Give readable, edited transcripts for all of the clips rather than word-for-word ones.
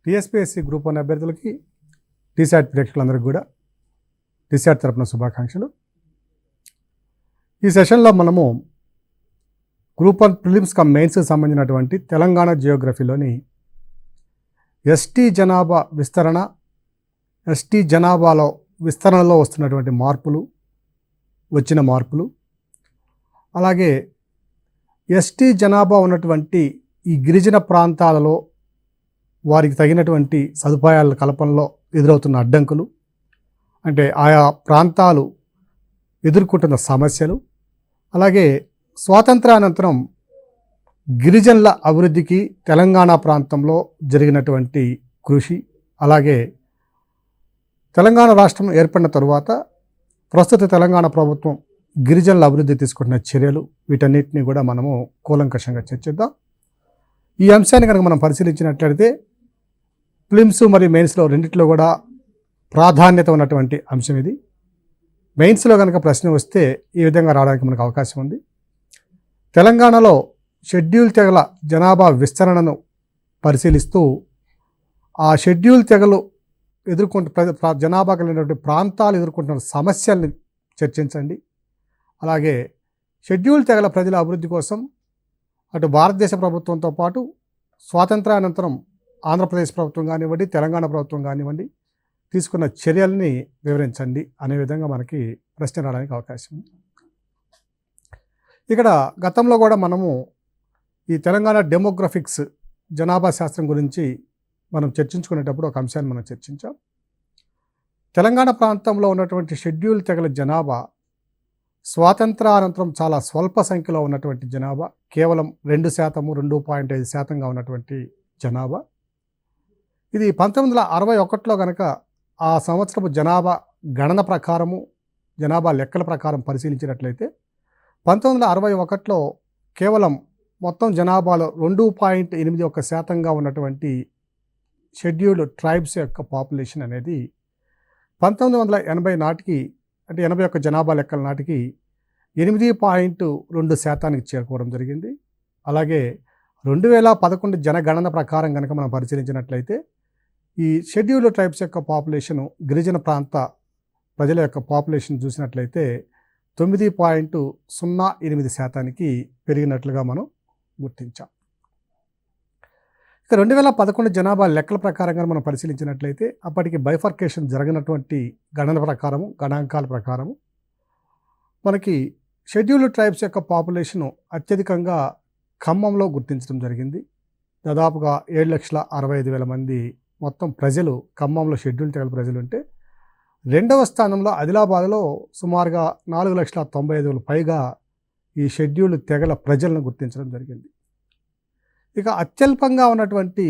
TSPSC group 1 అభ్యర్థులకి టీశాట్ ప్రేక్షకులందరికీ కూడా టీశాట్ తరపున శుభాకాంక్షలు. ఈ సెషన్లో మనము గ్రూప్ 1 ప్రిలిమ్స్ కమ్ మెయిన్స్కి సంబంధించినటువంటి తెలంగాణ జియోగ్రఫీలోని ఎస్టీ జనాభా విస్తరణ, ఎస్టీ జనాభాలో విస్తరణలో వస్తున్నటువంటి వచ్చిన మార్పులు, అలాగే ఎస్టీ జనాభా ఉన్నటువంటి ఈ గిరిజన ప్రాంతాలలో వారికి తగినటువంటి సదుపాయాల కల్పనలో ఎదురవుతున్న అడ్డంకులు, అంటే ఆయా ప్రాంతాలు ఎదుర్కొంటున్న సమస్యలు, అలాగే స్వాతంత్రానంతరం గిరిజనుల అభివృద్ధికి తెలంగాణ ప్రాంతంలో జరిగినటువంటి కృషి, అలాగే తెలంగాణ రాష్ట్రం ఏర్పడిన తరువాత ప్రస్తుత తెలంగాణ ప్రభుత్వం గిరిజనుల అభివృద్ధి తీసుకుంటున్న చర్యలు, వీటన్నిటిని కూడా మనము కూలంకషంగా చర్చిద్దాం. ఈ అంశాన్ని కనుక మనం పరిశీలించినట్లయితే ప్రిలిమ్స్ మరియు మెయిన్స్లో రెండిట్లో కూడా ప్రాధాన్యత ఉన్నటువంటి అంశం ఇది. మెయిన్స్లో కనుక ప్రశ్న వస్తే ఈ విధంగా రావడానికి మనకు అవకాశం ఉంది. తెలంగాణలో షెడ్యూల్ తెగల జనాభా విస్తరణను పరిశీలిస్తూ ఆ షెడ్యూల్ తెగలు జనాభా కలిగినటువంటి ప్రాంతాలు ఎదుర్కొంటున్న సమస్యల్ని చర్చించండి. అలాగే షెడ్యూల్ తెగల ప్రజల అభివృద్ధి కోసం అటు భారతదేశ ప్రభుత్వంతో పాటు స్వాతంత్రానంతరం ఆంధ్రప్రదేశ్ ప్రభుత్వం కానివ్వండి, తెలంగాణ ప్రభుత్వం కానివ్వండి తీసుకున్న చర్యల్ని వివరించండి అనే విధంగా మనకి ప్రశ్న రావడానికి అవకాశం ఉంది. ఇక్కడ గతంలో కూడా మనము ఈ తెలంగాణ డెమోగ్రఫిక్స్ జనాభా శాస్త్రం గురించి మనం చర్చించుకునేటప్పుడు ఒక అంశాన్ని మనం చర్చించాం. తెలంగాణ ప్రాంతంలో ఉన్నటువంటి షెడ్యూల్ తెగల జనాభా స్వాతంత్రానంతరం చాలా స్వల్ప సంఖ్యలో ఉన్నటువంటి జనాభా, కేవలం 2%, 2.5%గా ఉన్నటువంటి జనాభా. ఇది 1961లో కనుక ఆ సంవత్సరపు జనాభా గణన ప్రకారము, జనాభా లెక్కల ప్రకారం పరిశీలించినట్లయితే 1961లో కేవలం మొత్తం జనాభాలో 2.81%గా ఉన్నటువంటి షెడ్యూల్డ్ ట్రైబ్స్ యొక్క పాపులేషన్ అనేది 1980 నాటికి, అంటే 81 జనాభా లెక్కల నాటికి 8.2% చేరుకోవడం జరిగింది. అలాగే 2011 జనగణన ప్రకారం కనుక మనం పరిశీలించినట్లయితే ఈ షెడ్యూల్డ్ ట్రైబ్స్ యొక్క పాపులేషను, గిరిజన ప్రాంత ప్రజల యొక్క పాపులేషన్ చూసినట్లయితే 9.08% పెరిగినట్లుగా మనం గుర్తించాం. ఇక 2011 జనాభా లెక్కల ప్రకారంగా మనం పరిశీలించినట్లయితే అప్పటికి బైఫర్కేషన్ జరగనటువంటి గణన ప్రకారము, గణాంకాల ప్రకారము మనకి షెడ్యూల్డ్ ట్రైబ్స్ యొక్క పాపులేషను అత్యధికంగా ఖమ్మంలో గుర్తించడం జరిగింది. దాదాపుగా 7,65,000 మంది మొత్తం ప్రజలు ఖమ్మంలో షెడ్యూల్ తెగల ప్రజలు ఉంటే, రెండవ స్థానంలో ఆదిలాబాద్లో సుమారుగా 4,90,000 పైగా ఈ షెడ్యూల్డ్ తెగల ప్రజలను గుర్తించడం జరిగింది. ఇక అత్యల్పంగా ఉన్నటువంటి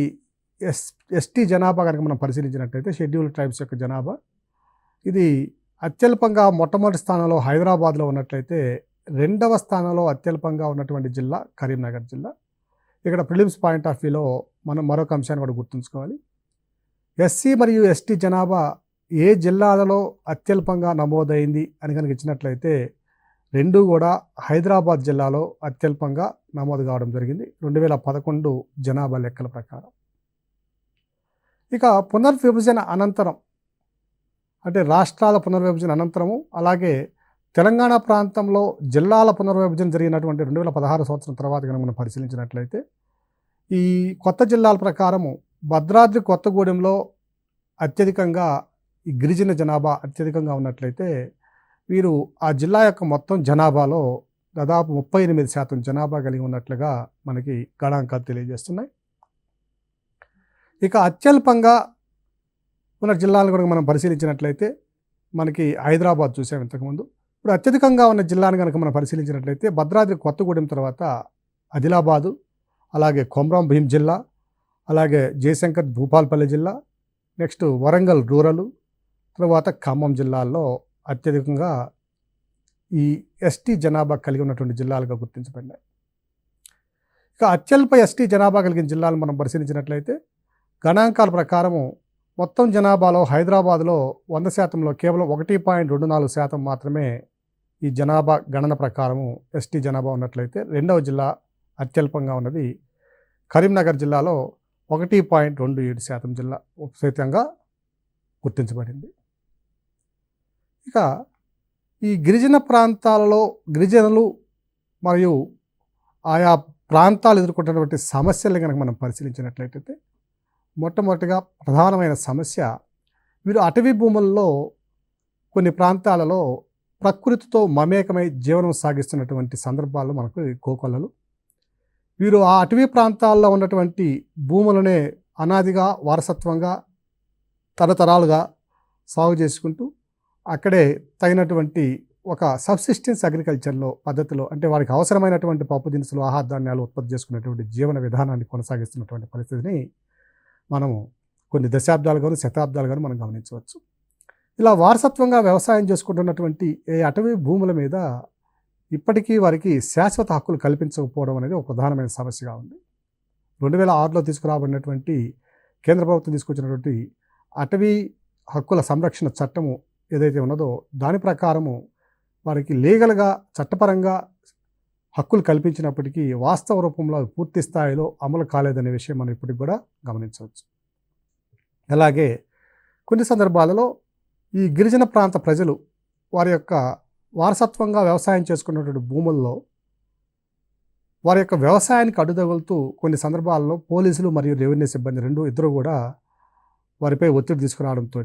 ఎస్టీ జనాభా కనుక మనం పరిశీలించినట్లయితే షెడ్యూల్డ్ ట్రైబ్స్ యొక్క జనాభా ఇది అత్యల్పంగా మొట్టమొదటి స్థానంలో హైదరాబాద్లో ఉన్నట్లయితే, రెండవ స్థానంలో అత్యల్పంగా ఉన్నటువంటి జిల్లా కరీంనగర్ జిల్లా. ఇక్కడ ప్రిలిమ్స్ పాయింట్ ఆఫ్ వ్యూలో మనం మరొక అంశాన్ని కూడా గుర్తుంచుకోవాలి. ఎస్సీ మరియు ఎస్టీ జనాభా ఏ జిల్లాలలో అత్యల్పంగా నమోదైంది అని కనుక ఇచ్చినట్లయితే రెండూ కూడా హైదరాబాద్ జిల్లాలో అత్యల్పంగా నమోదు కావడం జరిగింది 2011 జనాభా లెక్కల ప్రకారం. ఇక పునర్విభజన అనంతరం, అంటే రాష్ట్రాల పునర్విభజన అనంతరము, అలాగే తెలంగాణ ప్రాంతంలో జిల్లాల పునర్విభజన జరిగినటువంటి 2016 సంవత్సరం తర్వాత కనుక మనం పరిశీలించినట్లయితే ఈ కొత్త జిల్లాల ప్రకారము భద్రాద్రి కొత్తగూడెంలో అత్యధికంగా ఈ గిరిజన జనాభా అత్యధికంగా ఉన్నట్లయితే వీరు ఆ జిల్లా యొక్క మొత్తం జనాభాలో దాదాపు 38% జనాభా కలిగి ఉన్నట్లుగా మనకి గణాంకాలు తెలియజేస్తున్నాయి. ఇక అత్యల్పంగా ఉన్న జిల్లాలను కూడా మనం పరిశీలించినట్లయితే మనకి హైదరాబాద్ చూసాం ఇంతకుముందు. ఇప్పుడు అత్యధికంగా ఉన్న జిల్లాను కనుక మనం పరిశీలించినట్లయితే భద్రాద్రి కొత్తగూడెం తర్వాత ఆదిలాబాదు, అలాగే కొమరం భీం జిల్లా, అలాగే జయశంకర్ భూపాల్పల్లి జిల్లా, నెక్స్ట్ వరంగల్ రూరల్, తర్వాత ఖమ్మం జిల్లాల్లో అత్యధికంగా ఈ ఎస్టీ జనాభా కలిగి ఉన్నటువంటి జిల్లాలుగా గుర్తించబడ్డాయి. ఇక అత్యల్ప ఎస్టీ జనాభా కలిగిన జిల్లాలు మనం పరిశీలించినట్లయితే గణాంకాల ప్రకారము మొత్తం జనాభాలో హైదరాబాద్లో 100%లో కేవలం 1.24% మాత్రమే ఈ జనాభా గణన ప్రకారము ఎస్టీ జనాభా ఉన్నట్లయితే, రెండవ జిల్లా అత్యల్పంగా ఉన్నది కరీంనగర్ జిల్లాలో 1.27% జిల్లా ఉపశైత్యంగా గుర్తించబడింది. ఇక ఈ గిరిజన ప్రాంతాలలో గిరిజనులు మరియు ఆయా ప్రాంతాలు ఎదుర్కొంటున్నటువంటి సమస్యలను కనుక మనం పరిశీలించినట్లయితే మొట్టమొదటిగా ప్రధానమైన సమస్య, వీరు అటవీ భూముల్లో కొన్ని ప్రాంతాలలో ప్రకృతితో మమేకమై జీవనం సాగిస్తున్నటువంటి సందర్భాల్లో మనకు కోకొల్లలు. వీరు ఆ అటవీ ప్రాంతాల్లో ఉన్నటువంటి భూములనే అనాదిగా వారసత్వంగా తరతరాలుగా సాగు చేసుకుంటూ అక్కడే తగినటువంటి ఒక సబ్సిస్టెన్స్ అగ్రికల్చర్లో పద్ధతిలో, అంటే వారికి అవసరమైనటువంటి పప్పు దినుసులు, ఆహార ధాన్యాలు ఉత్పత్తి చేసుకునేటువంటి జీవన విధానాన్ని కొనసాగిస్తున్నటువంటి పరిస్థితిని మనము కొన్ని దశాబ్దాలుగాను శతాబ్దాలుగాను మనం గమనించవచ్చు. ఇలా వారసత్వంగా వ్యవసాయం చేసుకుంటున్నటువంటి ఈ అటవీ భూముల మీద ఇప్పటికీ వారికి శాశ్వత హక్కులు కల్పించకపోవడం అనేది ఒక ప్రధానమైన సమస్యగా ఉంది. 2006లో తీసుకురాబడినటువంటి కేంద్ర ప్రభుత్వం తీసుకొచ్చినటువంటి అటవీ హక్కుల సంరక్షణ చట్టము ఏదైతే ఉన్నదో దాని ప్రకారము వారికి లీగల్గా చట్టపరంగా హక్కులు కల్పించినప్పటికీ వాస్తవ రూపంలో పూర్తి స్థాయిలో అమలు కాలేదనే విషయం మనం ఇప్పటికి కూడా గమనించవచ్చు. అలాగే కొన్ని సందర్భాలలో ఈ గిరిజన ప్రాంత ప్రజలు వారి యొక్క వారసత్వంగా వ్యవసాయం చేసుకున్నటువంటి భూముల్లో వారి యొక్క వ్యవసాయానికి అడ్డుతగులుతూ కొన్ని సందర్భాల్లో పోలీసులు మరియు రెవెన్యూ సిబ్బంది ఇద్దరు కూడా వారిపై ఒత్తిడి తీసుకురావడంతో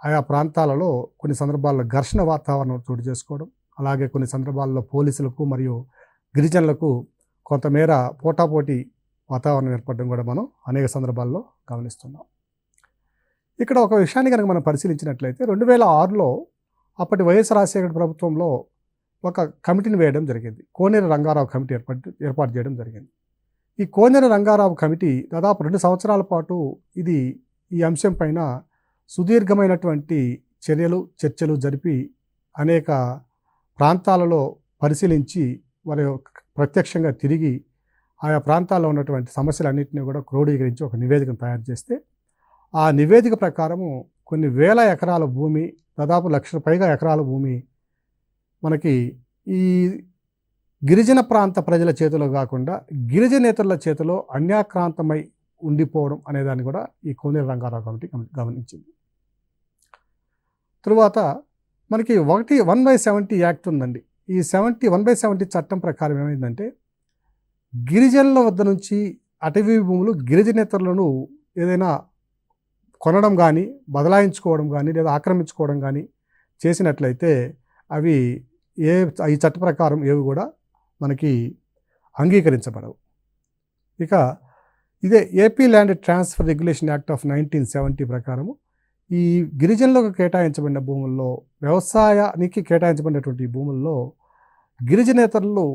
ఆయా ప్రాంతాలలో కొన్ని సందర్భాల్లో ఘర్షణ వాతావరణం చోటు చేసుకోవడం, అలాగే కొన్ని సందర్భాల్లో పోలీసులకు మరియు గిరిజనులకు కొంతమేర పోటాపోటీ వాతావరణం ఏర్పడడం కూడా మనం అనేక సందర్భాల్లో గమనిస్తున్నాం. ఇక్కడ ఒక విషయాన్ని కనుక మనం పరిశీలించినట్లయితే 2006లో అప్పటి వైఎస్ రాజశేఖర ప్రభుత్వంలో ఒక కమిటీని వేయడం జరిగింది. కోనేరు రంగారావు కమిటీ ఏర్పాటు చేయడం జరిగింది. ఈ కోనేరు రంగారావు కమిటీ దాదాపు 2 సంవత్సరాల పాటు ఈ అంశం పైన సుదీర్ఘమైనటువంటి చర్చలు జరిపి అనేక ప్రాంతాలలో పరిశీలించి వారి ప్రత్యక్షంగా తిరిగి ఆయా ప్రాంతాల్లో ఉన్నటువంటి సమస్యలన్నింటినీ కూడా క్రోడీకరించి ఒక నివేదికను తయారు చేస్తే, ఆ నివేదిక ప్రకారము కొన్ని వేల ఎకరాల భూమి, దాదాపు 1,00,000 పైగా ఎకరాల భూమి మనకి ఈ గిరిజన ప్రాంత ప్రజల చేతిలో కాకుండా గిరిజనేతరుల చేతిలో అన్యాక్రాంతమై ఉండిపోవడం అనేదాన్ని కూడా ఈ కోనేరు రంగారావు కమిటీ గమనించింది. తరువాత మనకి 1/70 యాక్ట్ ఉందండి. ఈ 1/70 చట్టం ప్రకారం ఏమైందంటే, గిరిజనుల వద్ద నుంచి అటవీ భూములు గిరిజనేతరులను ఏదైనా కొనడం కానీ, బదలాయించుకోవడం కానీ, లేదా ఆక్రమించుకోవడం కానీ చేసినట్లయితే అవి ఈ చట్ట ప్రకారం ఏవి కూడా మనకి అంగీకరించబడవు. ఇక ఇదే AP land transfer regulation act of 1970 ప్రకారము ఈ గిరిజనులకు కేటాయించబడిన భూముల్లో, వ్యవసాయానికి కేటాయించబడినటువంటి భూముల్లో గిరిజనేతరులు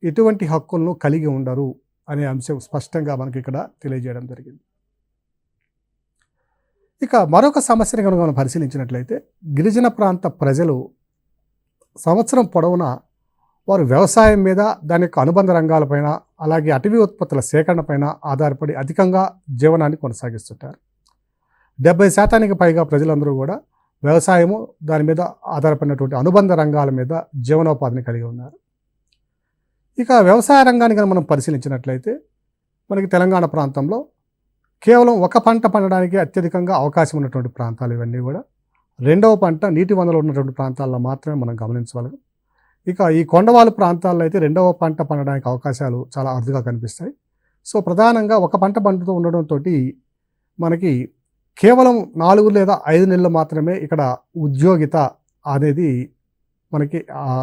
ఎటువంటి హక్కులను కలిగి ఉండరు అనే అంశం స్పష్టంగా మనకి ఇక్కడ తెలియజేయడం జరిగింది. ఇక మరొక సమస్యని కనుక మనం పరిశీలించినట్లయితే, గిరిజన ప్రాంత ప్రజలు సంవత్సరం పొడవునా వారు వ్యవసాయం మీద, దాని యొక్క అనుబంధ రంగాలపైన, అలాగే అటవీ ఉత్పత్తుల సేకరణ పైన ఆధారపడి అధికంగా జీవనాన్ని కొనసాగిస్తుంటారు. 70% పైగా ప్రజలందరూ కూడా వ్యవసాయము, దాని మీద ఆధారపడినటువంటి అనుబంధ రంగాల మీద జీవనోపాధిని కలిగి ఉన్నారు. ఇక వ్యవసాయ రంగాన్ని కనుక మనం పరిశీలించినట్లయితే, మనకి తెలంగాణ ప్రాంతంలో కేవలం ఒక పంట పండడానికి అత్యధికంగా అవకాశం ఉన్నటువంటి ప్రాంతాలు ఇవన్నీ కూడా. రెండవ పంట నీటి వనరులు ఉన్నటువంటి ప్రాంతాల్లో మాత్రమే మనం గమనించగలం. ఇక ఈ కొండవాళ్ళు ప్రాంతాల్లో అయితే రెండవ పంట పండడానికి అవకాశాలు చాలా అరుదుగా కనిపిస్తాయి. సో ప్రధానంగా ఒక పంట పండుతూ ఉండడంతో మనకి కేవలం 4 లేదా 5 నెలలు మాత్రమే ఇక్కడ ఉద్యోగిత అనేది మనకి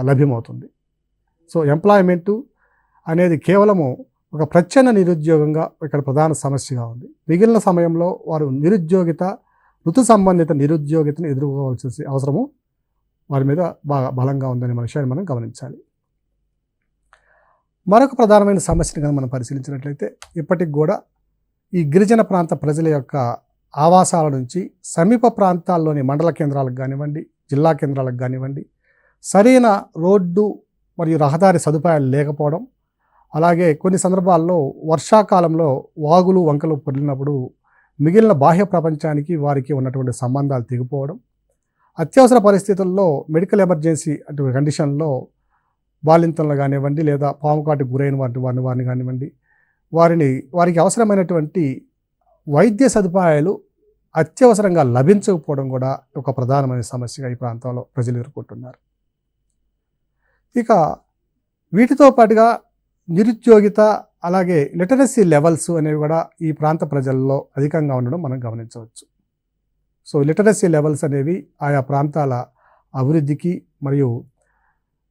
లభ్యమవుతుంది. సో ఎంప్లాయ్మెంటు అనేది కేవలము ఒక ప్రచ్ఛన్న నిరుద్యోగంగా ఇక్కడ ప్రధాన సమస్యగా ఉంది. మిగిలిన సమయంలో వారు ఋతు సంబంధిత నిరుద్యోగితను ఎదుర్కోవాల్సిన అవసరము వారి మీద బాగా బలంగా ఉందనే విషయాన్ని మనం గమనించాలి. మరొక ప్రధానమైన సమస్యను కనుక మనం పరిశీలించినట్లయితే, ఇప్పటికి కూడా ఈ గిరిజన ప్రాంత ప్రజల యొక్క ఆవాసాల నుంచి సమీప ప్రాంతాల్లోని మండల కేంద్రాలకు కానివ్వండి, జిల్లా కేంద్రాలకు కానివ్వండి, సరైన రోడ్డు మరియు రహదారి సదుపాయాలు లేకపోవడం, అలాగే కొన్ని సందర్భాల్లో వర్షాకాలంలో వాగులు వంకలు పొర్లినప్పుడు మిగిలిన బాహ్య ప్రపంచానికి వారికి ఉన్నటువంటి సంబంధాలు తెగిపోవడం, అత్యవసర పరిస్థితుల్లో మెడికల్ ఎమర్జెన్సీ అటువంటి కండిషన్లో బాలింతలను కానివ్వండి, లేదా పాము కాటుకు గురైన వారిని కానివ్వండి, వారికి అవసరమైనటువంటి వైద్య సదుపాయాలు అత్యవసరంగా లభించకపోవడం కూడా ఒక ప్రధానమైన సమస్యగా ఈ ప్రాంతంలో ప్రజలు ఎదుర్కొంటున్నారు. ఇక వీటితో పాటుగా నిరుద్యోగిత, అలాగే లిటరసీ లెవెల్స్ అనేవి కూడా ఈ ప్రాంత ప్రజల్లో అధికంగా ఉండడం మనం గమనించవచ్చు. సో లిటరసీ లెవెల్స్ అనేవి ఆయా ప్రాంతాల అభివృద్ధికి మరియు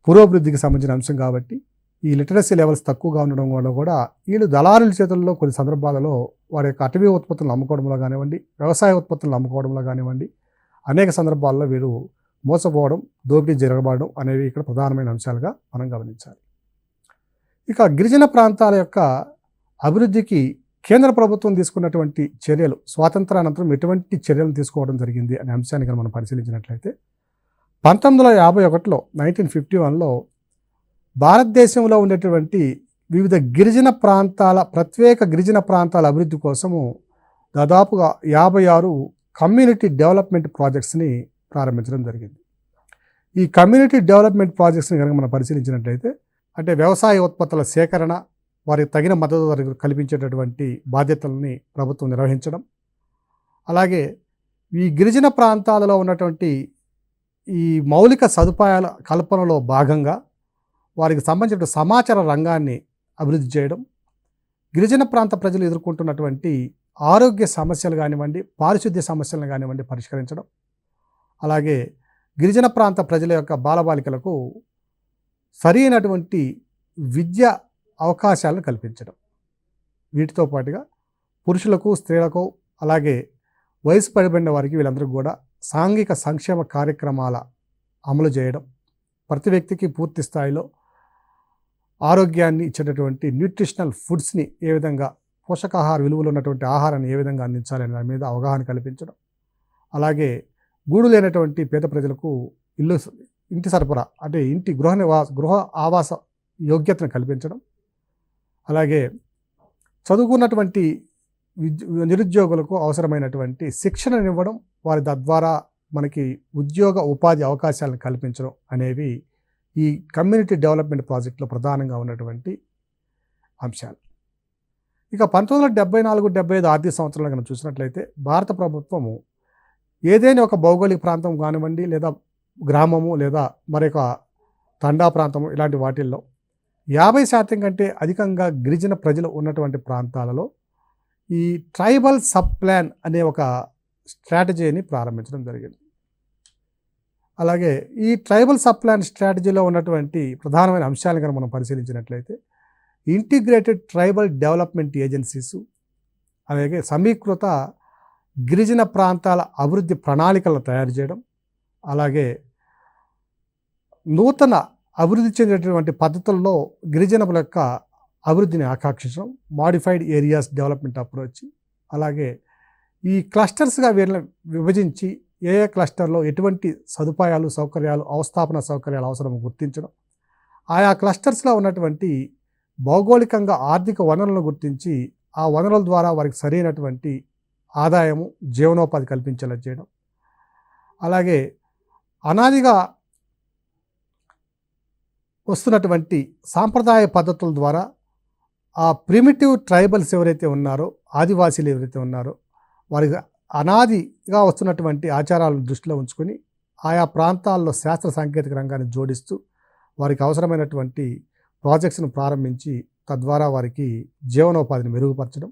పురోభివృద్ధికి సంబంధించిన అంశం కాబట్టి ఈ లిటరసీ లెవెల్స్ తక్కువగా ఉండడం వల్ల కూడా వీళ్ళు దళారుల చేతుల్లో కొన్ని సందర్భాలలో వారి యొక్క అటవీ ఉత్పత్తులను అమ్ముకోవడంలో కానివ్వండి, వ్యవసాయ ఉత్పత్తులను అమ్ముకోవడంలో కానివ్వండి, అనేక సందర్భాల్లో వీరు మోసపోవడం, దోపిడీ జరగబడడం అనేవి ఇక్కడ ప్రధానమైన అంశాలుగా మనం గమనించాలి. ఇక గిరిజన ప్రాంతాల యొక్క అభివృద్ధికి కేంద్ర ప్రభుత్వం తీసుకున్నటువంటి చర్యలు, స్వాతంత్రానంతరం ఎటువంటి చర్యలు తీసుకోవడం జరిగింది అనే అంశాన్ని మనం పరిశీలించినట్లయితే 1951లో 1951లో భారతదేశంలో ఉండేటువంటి వివిధ గిరిజన ప్రాంతాల ప్రత్యేక గిరిజన ప్రాంతాల అభివృద్ధి కోసము దాదాపుగా 56 కమ్యూనిటీ డెవలప్మెంట్ ప్రాజెక్ట్స్ని ప్రారంభించడం జరిగింది. ఈ కమ్యూనిటీ డెవలప్మెంట్ ప్రాజెక్ట్స్ని కనుక మనం పరిశీలించినట్లయితే అంటే వ్యవసాయ ఉత్పత్తుల సేకరణ, వారికి తగిన మద్దతు ధర కల్పించేటటువంటి బాధ్యతలని ప్రభుత్వం నిర్వహించడం, అలాగే ఈ గిరిజన ప్రాంతాలలో ఉన్నటువంటి ఈ మౌలిక సదుపాయాల కల్పనలో భాగంగా వారికి సంబంధించిన సమాచార రంగాన్ని అభివృద్ధి చేయడం, గిరిజన ప్రాంత ప్రజలు ఎదుర్కొంటున్నటువంటి ఆరోగ్య సమస్యలు కానివ్వండి, పారిశుద్ధ్య సమస్యలను కానివ్వండి పరిష్కరించడం, అలాగే గిరిజన ప్రాంత ప్రజల యొక్క బాలబాలికలకు సరైనటువంటి విద్య అవకాశాలను కల్పించడం, వీటితో పాటుగా పురుషులకు, స్త్రీలకు, అలాగే వయసు పడిబడిన వారికి వీళ్ళందరికీ కూడా సాంఘిక సంక్షేమ కార్యక్రమాల అమలు చేయడం, ప్రతి వ్యక్తికి పూర్తి స్థాయిలో ఆరోగ్యాన్ని ఇచ్చేటటువంటి న్యూట్రిషనల్ ఫుడ్స్ని ఏ విధంగా, పోషకాహార విలువలు ఉన్నటువంటి ఆహారాన్ని ఏ విధంగా అందించాలి అనే దాని మీద అవగాహన కల్పించడం, అలాగే గూడు లేనటువంటి పేద ప్రజలకు ఇంటి సరఫరా అంటే ఇంటి గృహ ఆవాస యోగ్యతను కల్పించడం, అలాగే చదువుకున్నటువంటి నిరుద్యోగులకు అవసరమైనటువంటి శిక్షణనివ్వడం, వారి తద్వారా మనకి ఉద్యోగ ఉపాధి అవకాశాలను కల్పించడం అనేవి ఈ కమ్యూనిటీ డెవలప్మెంట్ ప్రాజెక్టులో ప్రధానంగా ఉన్నటువంటి అంశాలు. ఇక 1974-75 ఆర్థిక సంవత్సరంలో కనుక చూసినట్లయితే భారత ప్రభుత్వము ఏదైనా ఒక భౌగోళిక ప్రాంతం కానివ్వండి, లేదా గ్రామము, లేదా మరొక తండా ప్రాంతము, ఇలాంటి వాటిల్లో 50% కంటే అధికంగా గిరిజన ప్రజలు ఉన్నటువంటి ప్రాంతాలలో ఈ ట్రైబల్ సబ్ ప్లాన్ అనే ఒక స్ట్రాటజీని ప్రారంభించడం జరిగింది. అలాగే ఈ ట్రైబల్ సబ్ ప్లాన్ స్ట్రాటజీలో ఉన్నటువంటి ప్రధానమైన అంశాలను కనుక మనం పరిశీలించినట్లయితే ఇంటిగ్రేటెడ్ ట్రైబల్ డెవలప్మెంట్ ఏజెన్సీస్, అలాగే సమీకృత గిరిజన ప్రాంతాల అభివృద్ధి ప్రణాళికలను తయారు చేయడం, అలాగే నూతన అభివృద్ధి చెందేటటువంటి పద్ధతుల్లో గిరిజనుల యొక్క అభివృద్ధిని ఆకాంక్షించడం, మాడిఫైడ్ ఏరియాస్ డెవలప్మెంట్ అప్రోచ్, అలాగే ఈ క్లస్టర్స్గా వీళ్ళని విభజించి ఏ ఏ క్లస్టర్లో ఎటువంటి సదుపాయాలు, సౌకర్యాలు, అవస్థాపన సౌకర్యాలు అవసరం గుర్తించడం, ఆయా క్లస్టర్స్లో ఉన్నటువంటి భౌగోళికంగా ఆర్థిక వనరులను గుర్తించి ఆ వనరుల ద్వారా వారికి సరైనటువంటి ఆదాయము, జీవనోపాధి కల్పించేలా చేయడం, అలాగే అనాదిగా వస్తున్నటువంటి సాంప్రదాయ పద్ధతుల ద్వారా ఆ ప్రిమిటివ్ ట్రైబల్స్ ఎవరైతే ఉన్నారో, ఆదివాసీలు ఎవరైతే ఉన్నారో, వారికి అనాదిగా వస్తున్నటువంటి ఆచారాలను దృష్టిలో ఉంచుకొని ఆయా ప్రాంతాల్లో శాస్త్ర సాంకేతిక రంగాన్ని జోడిస్తూ వారికి అవసరమైనటువంటి ప్రాజెక్ట్స్ను ప్రారంభించి తద్వారా వారికి జీవనోపాధిని మెరుగుపరచడం,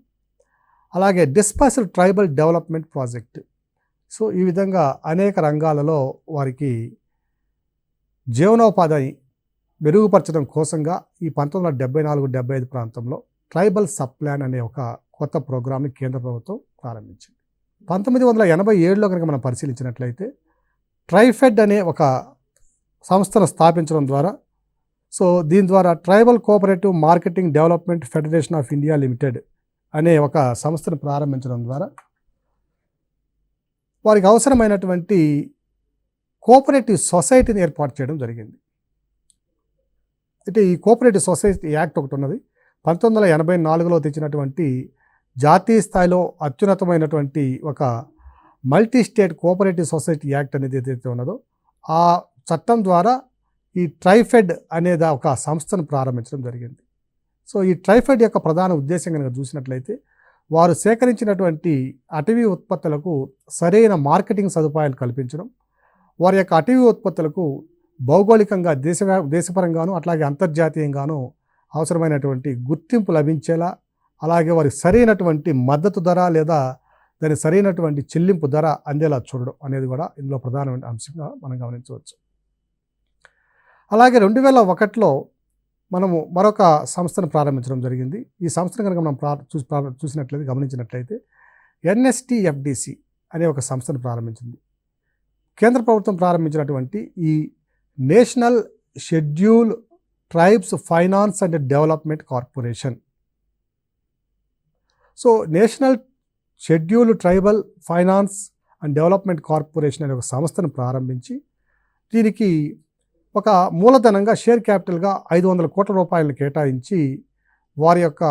అలాగే dispersed tribal development project. So ఈ విధంగా అనేక రంగాలలో వారికి జీవనోపాధిని మెరుగుపరచడం కోసంగా ఈ 1974-75 ప్రాంతంలో ట్రైబల్ సబ్ ప్లాన్ అనే ఒక కొత్త ప్రోగ్రామ్ని కేంద్ర ప్రభుత్వం ప్రారంభించింది. 1987లో కనుక మనం పరిశీలించినట్లయితే ట్రైఫెడ్ అనే ఒక సంస్థను స్థాపించడం ద్వారా, సో దీని ద్వారా tribal cooperative marketing development federation of India limited అనే ఒక సంస్థను ప్రారంభించడం ద్వారా వారికి అవసరమైనటువంటి కోఆపరేటివ్ సొసైటీని ఏర్పాటు చేయడం జరిగింది. అయితే ఈ కోఆపరేటివ్ సొసైటీ యాక్ట్ ఒకటి ఉన్నది, 1984లో తెచ్చినటువంటి జాతీయ స్థాయిలో అత్యున్నతమైనటువంటి ఒక multi state cooperative society act అనేది ఏదైతే ఉన్నదో ఆ చట్టం ద్వారా ఈ ట్రైఫెడ్ అనేది ఒక సంస్థను ప్రారంభించడం జరిగింది. సో ఈ ట్రైఫెడ్ యొక్క ప్రధాన ఉద్దేశం కనుక చూసినట్లయితే వారు సేకరించినటువంటి అటవీ ఉత్పత్తులకు సరైన మార్కెటింగ్ సదుపాయాలు కల్పించడం, వారి యొక్క అటవీ ఉత్పత్తులకు భౌగోళికంగా దేశపరంగాను అట్లాగే అంతర్జాతీయంగాను అవసరమైనటువంటి గుర్తింపు లభించేలా, అలాగే వారికి సరైనటువంటి మద్దతు ధర లేదా దాని సరైనటువంటి చెల్లింపు ధర అందేలా చూడడం అనేది కూడా ఇందులో ప్రధానమైన అంశంగా మనం గమనించవచ్చు. అలాగే 2001లో మనము మరొక సంస్థను ప్రారంభించడం జరిగింది. ఈ సంస్థను కనుక మనం గమనించినట్లయితే NSTFDC అనే ఒక సంస్థను ప్రారంభించింది. కేంద్ర ప్రభుత్వం ప్రారంభించినటువంటి ఈ national schedule tribes finance and development corporation. So national schedule tribal finance and development corporation అనే ఒక సంస్థను ప్రారంభించి దీనికి ఒక మూలధనంగా షేర్ క్యాపిటల్గా 500 కోట్ల రూపాయలను కేటాయించి వారి యొక్క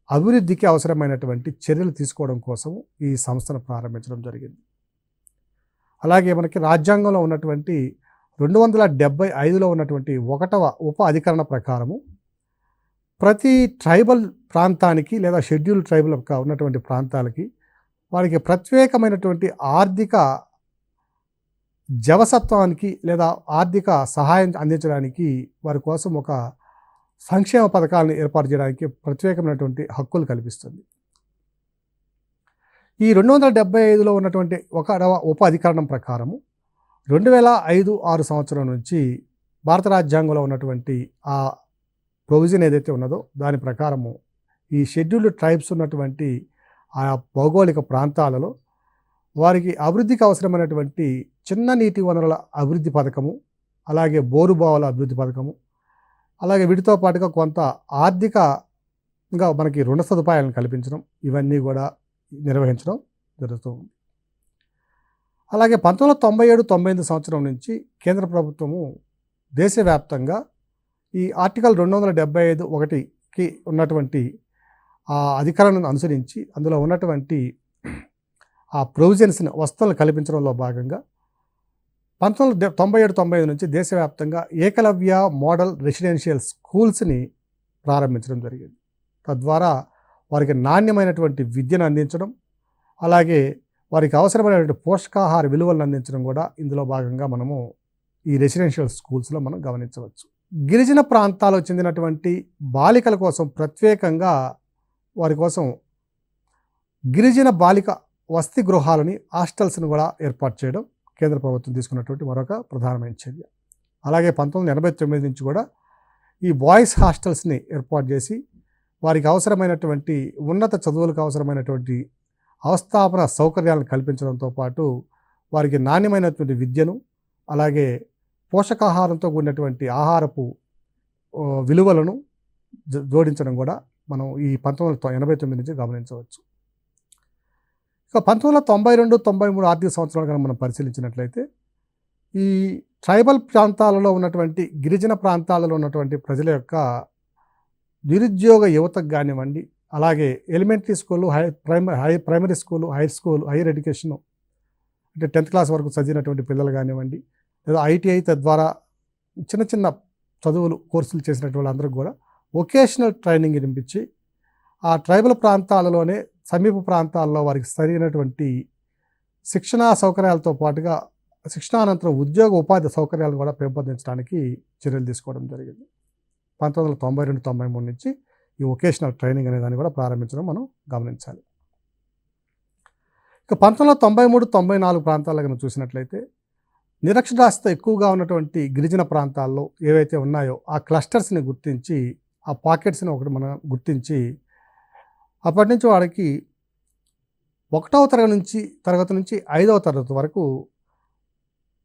అభివృద్ధికి అవసరమైనటువంటి చర్యలు తీసుకోవడం కోసం ఈ సంస్థను ప్రారంభించడం జరిగింది. అలాగే మనకి రాజ్యాంగంలో ఉన్నటువంటి 275లో ఉన్నటువంటి 1వ ఉప అధికరణ ప్రకారము ప్రతి ట్రైబల్ ప్రాంతానికి లేదా షెడ్యూల్ ట్రైబల్ ఉన్నటువంటి ప్రాంతాలకి వారికి ప్రత్యేకమైనటువంటి ఆర్థిక జవసత్వానికి లేదా ఆర్థిక సహాయం అందించడానికి వారి కోసం ఒక సంక్షేమ పథకాలను ఏర్పాటు చేయడానికి ప్రత్యేకమైనటువంటి హక్కులు కల్పిస్తుంది. ఈ 275లో ఉన్నటువంటి 1వ ఉప అధికరణం ప్రకారము 2005-6 సంవత్సరం నుంచి భారత రాజ్యాంగంలో ఉన్నటువంటి ఆ ప్రొవిజన్ ఏదైతే ఉన్నదో దాని ప్రకారము ఈ షెడ్యూల్డ్ ట్రైబ్స్ ఉన్నటువంటి ఆ భౌగోళిక ప్రాంతాలలో వారికి అభివృద్ధికి అవసరమైనటువంటి చిన్న నీటి వనరుల అభివృద్ధి పథకము, అలాగే బోరుబావుల అభివృద్ధి పథకము, అలాగే వీటితో పాటుగా కొంత ఆర్థికంగా మనకి రుణ సదుపాయాలను కల్పించడం, ఇవన్నీ కూడా నిర్వహించడం జరుగుతుంది. అలాగే 1997-98 సంవత్సరం నుంచి కేంద్ర ప్రభుత్వము దేశవ్యాప్తంగా ఈ ఆర్టికల్ 275(1)కి ఉన్నటువంటి ఆ అధికారాలను అనుసరించి అందులో ఉన్నటువంటి ఆ ప్రొవిజన్స్ని వస్తువులను కల్పించడంలో భాగంగా 1997-95 నుంచి దేశవ్యాప్తంగా ఏకలవ్య మోడల్ రెసిడెన్షియల్ స్కూల్స్ని ప్రారంభించడం జరిగింది. తద్వారా వారికి నాణ్యమైనటువంటి విద్యను అందించడం, అలాగే వారికి అవసరమైనటువంటి పోషకాహార విలువలను అందించడం కూడా ఇందులో భాగంగా మనము ఈ రెసిడెన్షియల్ స్కూల్స్లో మనం గమనించవచ్చు. గిరిజన ప్రాంతాలకు చెందినటువంటి బాలికల కోసం ప్రత్యేకంగా వారి కోసం గిరిజన బాలిక వసతి గృహాలని హాస్టల్స్ని కూడా ఏర్పాటు చేయడం కేంద్ర ప్రభుత్వం తీసుకున్నటువంటి మరొక ప్రధానమైన చర్య. అలాగే 1989 నుంచి కూడా ఈ బాయ్స్ హాస్టల్స్ని ఏర్పాటు చేసి వారికి అవసరమైనటువంటి ఉన్నత చదువులకు అవసరమైనటువంటి అవస్థాపన సౌకర్యాలను కల్పించడంతో పాటు వారికి నాణ్యమైనటువంటి విద్యను, అలాగే పోషకాహారంతో కూడినటువంటి ఆహారపు విలువలను జోడించడం కూడా మనం ఈ 1989 నుంచి గమనించవచ్చు. ఇక 1992-93 ఆర్థిక సంవత్సరాలు కనుక మనం పరిశీలించినట్లయితే ఈ ట్రైబల్ ప్రాంతాలలో ఉన్నటువంటి గిరిజన ప్రాంతాలలో ఉన్నటువంటి ప్రజల యొక్క నిరుద్యోగ యువతకు కానివ్వండి, అలాగే elementary school, primary school, hire education అంటే 10th క్లాస్ వరకు చదివినటువంటి పిల్లలు కానివ్వండి, లేదా ITI తద్వారా చిన్న చిన్న చదువులు కోర్సులు చేసినటువంటి వాళ్ళందరికీ కూడా వొకేషనల్ ట్రైనింగ్ ఇప్పించి ఆ ట్రైబల్ ప్రాంతాలలోనే సమీప ప్రాంతాల్లో వారికి సరైనటువంటి శిక్షణా సౌకర్యాలతో పాటుగా శిక్షణానంతరం ఉద్యోగ ఉపాధి సౌకర్యాలను కూడా పెంపొందించడానికి చర్యలు తీసుకోవడం జరిగింది. 1992-93 నుంచి ఈ వొకేషనల్ ట్రైనింగ్ అనే దాన్ని కూడా ప్రారంభించడం మనం గమనించాలి. ఇక 1993-94 ప్రాంతాల్లో కనుక చూసినట్లయితే నిరక్షరాస్యత ఎక్కువగా ఉన్నటువంటి గిరిజన ప్రాంతాల్లో ఏవైతే ఉన్నాయో ఆ క్లస్టర్స్ని గుర్తించి, ఆ పాకెట్స్ని ఒకటి మనం గుర్తించి అప్పటి నుంచి వాడికి 1వ తరగతి నుంచి 5వ తరగతి వరకు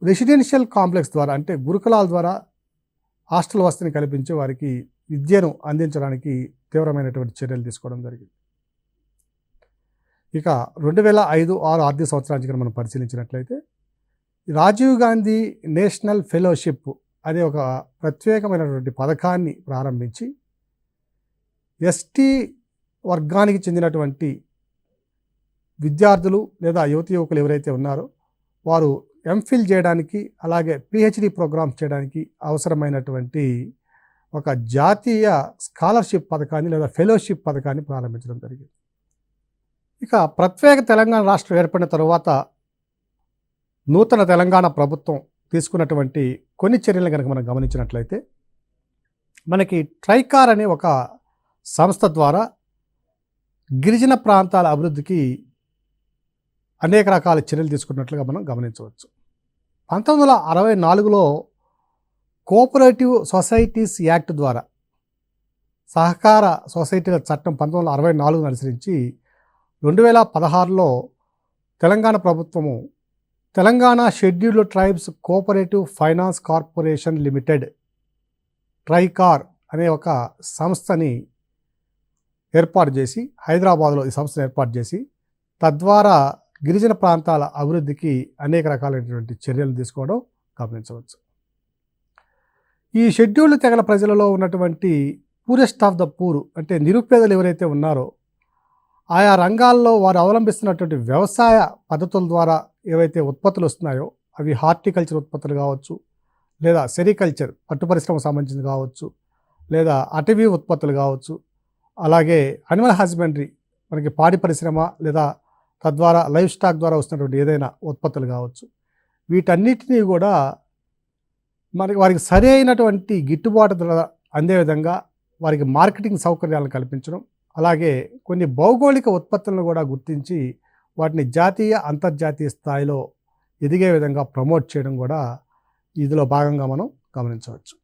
రెసిడెన్షియల్ కాంప్లెక్స్ ద్వారా అంటే గురుకులాల ద్వారా హాస్టల్ వసతిని కల్పించి వారికి విద్యను అందించడానికి తీవ్రమైనటువంటి చర్యలు తీసుకోవడం జరిగింది. ఇక 2005-06 ఆర్థిక సంవత్సరానికి మనం పరిశీలించినట్లయితే రాజీవ్ గాంధీ నేషనల్ ఫెలోషిప్ అనే ఒక ప్రత్యేకమైనటువంటి పథకాన్ని ప్రారంభించి ఎస్టీ వర్గానికి చెందినటువంటి విద్యార్థులు లేదా యువకులు ఎవరైతే ఉన్నారో వారు ఎంఫిల్ చేయడానికి, అలాగే PhD ప్రోగ్రామ్స్ చేయడానికి అవసరమైనటువంటి ఒక జాతీయ స్కాలర్షిప్ పథకాన్ని లేదా ఫెలోషిప్ పథకాన్ని ప్రారంభించడం జరిగింది. ఇక ప్రత్యేక తెలంగాణ రాష్ట్రం ఏర్పడిన తరువాత నూతన తెలంగాణ ప్రభుత్వం తీసుకున్నటువంటి కొన్ని చర్యలు కనుక మనం గమనించినట్లయితే మనకి ట్రైకార్ అనే ఒక సంస్థ ద్వారా గిరిజన ప్రాంతాల అభివృద్ధికి అనేక రకాల చర్యలు తీసుకున్నట్లుగా మనం గమనించవచ్చు. 1964లో కోఆపరేటివ్ సొసైటీస్ యాక్ట్ ద్వారా సహకార సొసైటీల చట్టం 1964 అనుసరించి 2016లో తెలంగాణ ప్రభుత్వము Telangana scheduled tribes cooperative finance corporation limited TRICOR అనే ఒక సంస్థని ఏర్పాటు చేసి హైదరాబాద్లో ఈ సంస్థను ఏర్పాటు చేసి తద్వారా గిరిజన ప్రాంతాల అభివృద్ధికి అనేక రకాలైనటువంటి చర్యలు తీసుకోవడం గమనించవచ్చు. ఈ షెడ్యూల్డ్ తెగల ప్రజలలో ఉన్నటువంటి పూరెస్ట్ ఆఫ్ ద పూర్ అంటే నిరుపేదలు ఎవరైతే ఉన్నారో ఆయా రంగాల్లో వారు అవలంబిస్తున్నటువంటి వ్యవసాయ పద్ధతుల ద్వారా ఏవైతే ఉత్పత్తులు వస్తున్నాయో అవి హార్టికల్చర్ ఉత్పత్తులు కావచ్చు, లేదా సెరికల్చర్ పట్టు పరిశ్రమకు సంబంధించింది కావచ్చు, లేదా అటవీ ఉత్పత్తులు కావచ్చు, అలాగే అనిమల్ హస్బెండరీ మనకి పాడి పరిశ్రమ లేదా తద్వారా లైఫ్ స్టాక్ ద్వారా వస్తున్నటువంటి ఏదైనా ఉత్పత్తులు కావచ్చు, వీటన్నిటినీ కూడా వారికి సరి అయినటువంటి గిట్టుబాటు ధర అందే విధంగా వారికి మార్కెటింగ్ సౌకర్యాలను కల్పించడం, అలాగే కొన్ని భౌగోళిక ఉత్పత్తులను కూడా గుర్తించి వాటిని జాతీయ అంతర్జాతీయ స్థాయిలో ఎదిగే విధంగా ప్రమోట్ చేయడం కూడా ఇందులో భాగంగా మనం గమనించవచ్చు.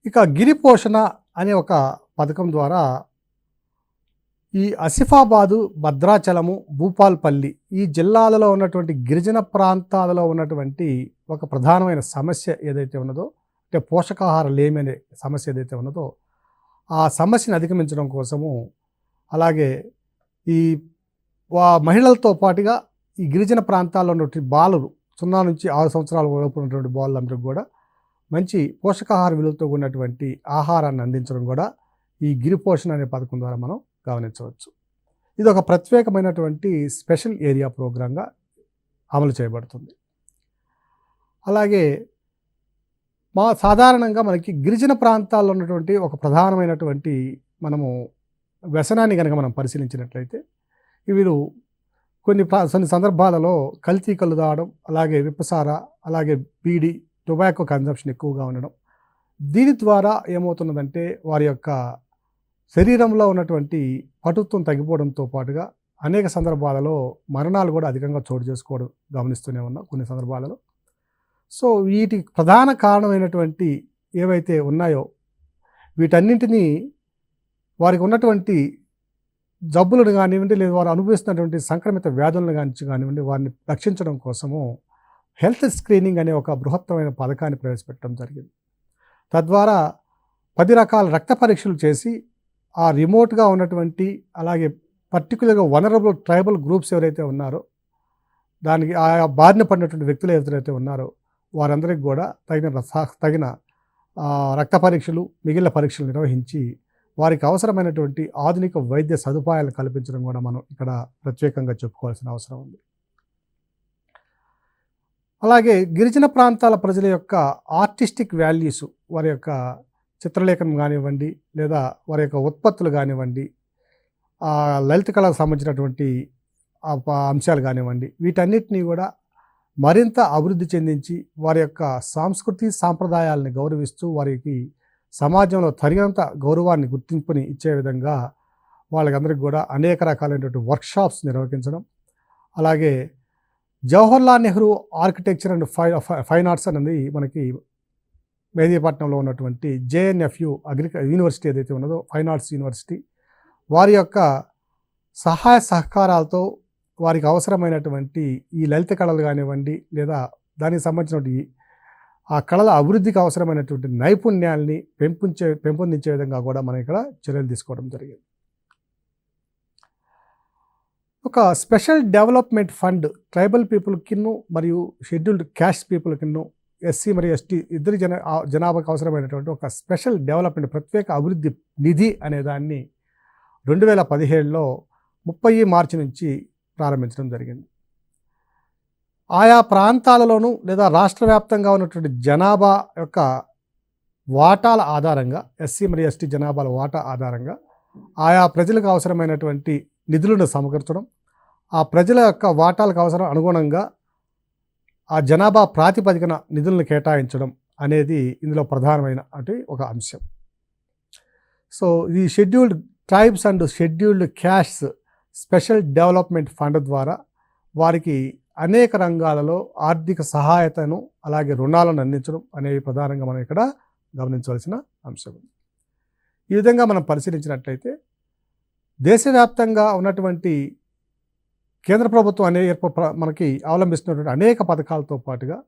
ఇక గిరి పోషణ అనే ఒక పథకం ద్వారా ఈ ఆసిఫాబాదు, భద్రాచలము, భూపాల్పల్లి ఈ జిల్లాలలో ఉన్నటువంటి గిరిజన ప్రాంతాలలో ఉన్నటువంటి ఒక ప్రధానమైన సమస్య ఏదైతే ఉన్నదో అంటే పోషకాహార లేమి అనే సమస్య ఏదైతే ఉన్నదో ఆ సమస్యను అధిగమించడం కోసము, అలాగే ఈ మహిళలతో పాటుగా ఈ గిరిజన ప్రాంతాల్లో ఉన్నటువంటి బాలలు 0 నుంచి 6 సంవత్సరాల వరకు ఉన్నటువంటి బాలులందరికీ కూడా మంచి పోషకాహార విలువతో ఉన్నటువంటి ఆహారాన్ని అందించడం కూడా ఈ గిరి పోషణ అనే పథకం ద్వారా మనం గమనించవచ్చు. ఇది ఒక ప్రత్యేకమైనటువంటి స్పెషల్ ఏరియా ప్రోగ్రాంగా అమలు చేయబడుతుంది. అలాగే సాధారణంగా మనకి గిరిజన ప్రాంతాల్లో ఉన్నటువంటి ఒక ప్రధానమైనటువంటి మనము వ్యసనాన్ని కనుక మనం పరిశీలించినట్లయితే వీరు కొన్ని సందర్భాలలో కల్తీ కళ్ళు తాగడం, అలాగే విప్పసార, అలాగే బీడి, టొబాకో కన్జంప్షన్ ఎక్కువగా ఉండడం. దీని ద్వారా ఏమవుతున్నదంటే వారి యొక్క శరీరంలో ఉన్నటువంటి పటుత్వం తగ్గిపోవడంతో పాటుగా అనేక సందర్భాలలో మరణాలు కూడా అధికంగా చోటు చేసుకోవడం గమనిస్తూనే ఉన్నాం కొన్ని సందర్భాలలో. సో వీటికి ప్రధాన కారణమైనటువంటి ఏవైతే ఉన్నాయో వీటన్నింటినీ వారికి ఉన్నటువంటి జబ్బులను కానివ్వండి, లేదా వారు అనుభవిస్తున్నటువంటి సంక్రమిత వ్యాధులను కానివ్వండి వారిని రక్షించడం కోసము హెల్త్ స్క్రీనింగ్ అనే ఒక బృహత్తమైన పథకాన్ని ప్రవేశపెట్టడం జరిగింది. తద్వారా 10 రకాల రక్త పరీక్షలు చేసి ఆ రిమోట్గా ఉన్నటువంటి అలాగే పర్టికులర్గా వనరబుల్ ట్రైబల్ గ్రూప్స్ ఎవరైతే ఉన్నారో దానికి ఆ బారిన పడినటువంటి వ్యక్తులు ఎవరైతే ఉన్నారో వారందరికీ కూడా తగిన రక్త పరీక్షలు, మిగిలిన పరీక్షలు నిర్వహించి వారికి అవసరమైనటువంటి ఆధునిక వైద్య సదుపాయాలు కల్పించడం కూడా మనం ఇక్కడ ప్రత్యేకంగా చెప్పుకోవాల్సిన అవసరం ఉంది. అలాగే గిరిజన ప్రాంతాల ప్రజల యొక్క ఆర్టిస్టిక్ వాల్యూస్, వారి యొక్క చిత్రలేఖనం కానివ్వండి, లేదా వారి యొక్క ఉత్పత్తులు కానివ్వండి, లలిత కళకు సంబంధించినటువంటి అంశాలు కానివ్వండి, వీటన్నిటినీ కూడా మరింత అభివృద్ధి చెందించి వారి యొక్క సాంస్కృతి సాంప్రదాయాలని గౌరవిస్తూ వారికి సమాజంలో తగినంత గౌరవాన్ని గుర్తింపుని ఇచ్చే విధంగా వాళ్ళకందరికీ కూడా అనేక రకాలైనటువంటి వర్క్షాప్స్ నిర్వహించడం, అలాగే Jawaharlal Nehru architecture and fine arts అనేది మనకి మెహదీపట్నంలో ఉన్నటువంటి JNFU యూనివర్సిటీ ఏదైతే ఉన్నదో ఫైన్ ఆర్ట్స్ యూనివర్సిటీ వారి యొక్క సహాయ సహకారాలతో వారికి అవసరమైనటువంటి ఈ లలిత కళలు కానివ్వండి, లేదా దానికి సంబంధించినటువంటి ఆ కళల అభివృద్ధికి అవసరమైనటువంటి నైపుణ్యాల్ని పెంపొందించే విధంగా కూడా మనం ఇక్కడ చర్యలు తీసుకోవడం జరిగింది. ఒక స్పెషల్ డెవలప్మెంట్ ఫండ్ ట్రైబల్ పీపుల్కిను మరియు షెడ్యూల్డ్ క్యాస్ట్ పీపుల్కిను SC మరియు ST ఇద్దరి జనాభాకు అవసరమైనటువంటి ఒక స్పెషల్ డెవలప్మెంట్ ప్రత్యేక అభివృద్ధి నిధి అనే దాన్ని 2017లో 30 మార్చి నుంచి ప్రారంభించడం జరిగింది. ఆయా ప్రాంతాలలోనూ లేదా రాష్ట్ర వ్యాప్తంగా ఉన్నటువంటి జనాభా యొక్క వాటాల ఆధారంగా SC మరియు ST జనాభాల వాటా ఆధారంగా ఆయా ప్రజలకు అవసరమైనటువంటి నిధులను సమకూర్చడం, ఆ ప్రజల యొక్క వాటాలకు అవసరం అనుగుణంగా ఆ జనాభా ప్రాతిపదికన నిధులను కేటాయించడం అనేది ఇందులో ప్రధానమైన ఒక అంశం. సో ఈ scheduled tribes and scheduled castes special development fund ద్వారా వారికి అనేక రంగాలలో ఆర్థిక సహాయతను అలాగే రుణాలను అందించడం అనేవి ప్రధానంగా మనం ఇక్కడ గమనించవలసిన అంశం. ఈ విధంగా మనం పరిశీలించినట్లయితే దేశవ్యాప్తంగా ఉన్నటువంటి కేంద్ర ప్రభుత్వం మనకి అవలంబిస్తున్నటువంటి అనేక పథకాలతో పాటుగా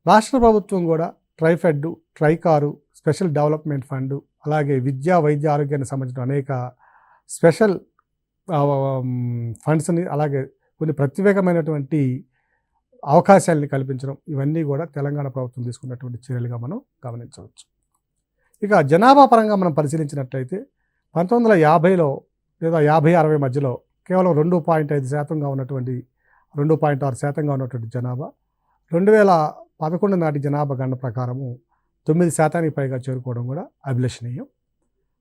రాష్ట్ర ప్రభుత్వం కూడా ట్రైఫెడ్, ట్రైకారు, స్పెషల్ డెవలప్మెంట్ ఫండ్, అలాగే విద్యా, వైద్య, ఆరోగ్యానికి సంబంధించిన అనేక స్పెషల్ ఫండ్స్ని, అలాగే కొన్ని ప్రత్యేకమైనటువంటి అవకాశాలని కల్పించడం, ఇవన్నీ కూడా తెలంగాణ ప్రభుత్వం తీసుకున్నటువంటి చర్యలుగా మనం గమనించవచ్చు. ఇక జనాభా పరంగా మనం పరిశీలించినట్లయితే 1950లో లేదా 50-60 మధ్యలో కేవలం 2.5% ఉన్నటువంటి 2.6% ఉన్నటువంటి జనాభా 2011 నాటి జనాభా గణన ప్రకారము 9% పైగా చేరుకోవడం కూడా అభిలషణీయం.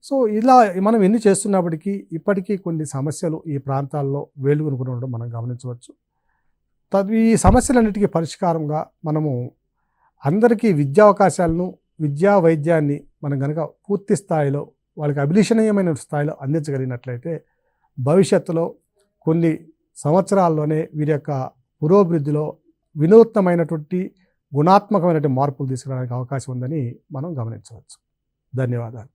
సో ఇలా మనం ఎన్ని చేస్తున్నప్పటికీ ఇప్పటికీ కొన్ని సమస్యలు ఈ ప్రాంతాల్లో వేలుగునుకుని ఉండడం మనం గమనించవచ్చు. ఈ సమస్యలన్నిటికీ పరిష్కారంగా మనము అందరికీ విద్యావకాశాలను, విద్యా వైద్యాన్ని మనం కనుక పూర్తి స్థాయిలో వాళ్ళకి అభిలషణీయమైన స్థాయిలో అందించగలిగినట్లయితే భవిష్యత్తులో కొన్ని సంవత్సరాల్లోనే వీరి యొక్క పురోభివృద్ధిలో వినూత్నమైనటువంటి గుణాత్మకమైనటువంటి మార్పులు తీసుకురావడానికి అవకాశం ఉందని మనం గమనించవచ్చు. ధన్యవాదాలు.